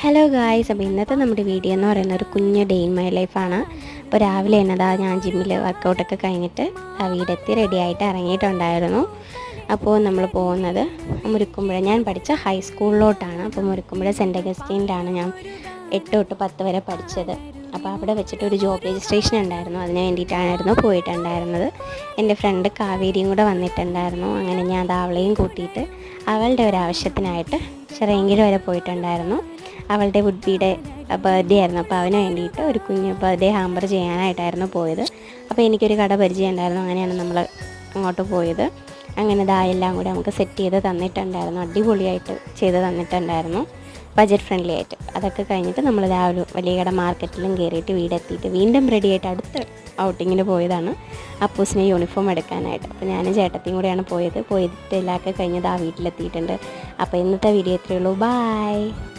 Hello guys, അപ്പോൾ ഇന്നത്തെ നമ്മുടെ വീഡിയോ എന്ന് പറയുന്ന ഒരു കുഞ്ഞ് ഡേ ഇൻ മൈ ലൈഫാണ്. അപ്പോൾ രാവിലെ എന്നതാ ഞാൻ ജിമ്മിൽ വർക്കൗട്ടൊക്കെ കഴിഞ്ഞിട്ട് ആ വീടെത്തി റെഡി ആയിട്ട് ഇറങ്ങിയിട്ടുണ്ടായിരുന്നു. അപ്പോൾ നമ്മൾ പോകുന്നത് മുരുക്കുമ്പുഴ, ഞാൻ പഠിച്ച ഹൈസ്കൂളിലോട്ടാണ്. അപ്പോൾ മുരുക്കുമ്പുഴ സെൻറ്റ് അഗസ്റ്റീനിലാണ് ഞാൻ 8 തൊട്ട് 10 വരെ പഠിച്ചത്. അപ്പോൾ അവിടെ വെച്ചിട്ട് ഒരു ജോബ് രജിസ്ട്രേഷൻ ഉണ്ടായിരുന്നു, അതിന് വേണ്ടിയിട്ടായിരുന്നു പോയിട്ടുണ്ടായിരുന്നത്. എൻ്റെ ഫ്രണ്ട് കാവേരിയും കൂടെ വന്നിട്ടുണ്ടായിരുന്നു. അങ്ങനെ ഞാൻ അവളെയും കൂട്ടിയിട്ട് അവളുടെ ഒരു ആവശ്യത്തിനായിട്ട് ചിറയൻകീഴ് വരെ പോയിട്ടുണ്ടായിരുന്നു. അവളുടെ വുഡ്ബിയുടെ ബർത്ത്ഡേ ആയിരുന്നു, അപ്പോൾ അവന് വേണ്ടിയിട്ട് ഒരു കുഞ്ഞ് ബർത്ത്ഡേ ഹാമ്പർ ചെയ്യാനായിട്ടായിരുന്നു പോയത്. അപ്പോൾ എനിക്കൊരു കട പരിചയം ഉണ്ടായിരുന്നു, അങ്ങനെയാണ് നമ്മൾ അങ്ങോട്ട് പോയത്. അങ്ങനെ എല്ലാം കൂടി നമുക്ക് സെറ്റ് ചെയ്ത് തന്നിട്ടുണ്ടായിരുന്നു, അടിപൊളിയായിട്ട് ചെയ്ത് തന്നിട്ടുണ്ടായിരുന്നു, ബഡ്ജറ്റ് ഫ്രണ്ട്ലി ആയിട്ട്. അതൊക്കെ കഴിഞ്ഞിട്ട് നമ്മൾ രാവിലെ വലിയ കട മാർക്കറ്റിലും കയറിയിട്ട് വീടെത്തിയിട്ട് വീണ്ടും റെഡിയായിട്ട് അടുത്ത ഔട്ടിങ്ങിന് പോയതാണ് അപ്പൂസിനെ യൂണിഫോം എടുക്കാനായിട്ട്. അപ്പോൾ ഞാനും ചേട്ടത്തിയും കൂടെയാണ് പോയിട്ട് എല്ലാമൊക്കെ കഴിഞ്ഞത് വീട്ടിലെത്തിയിട്ടുണ്ട്. അപ്പോൾ ഇന്നത്തെ വീഡിയോ ഇത്രയേ ഉള്ളൂ. ബായ്.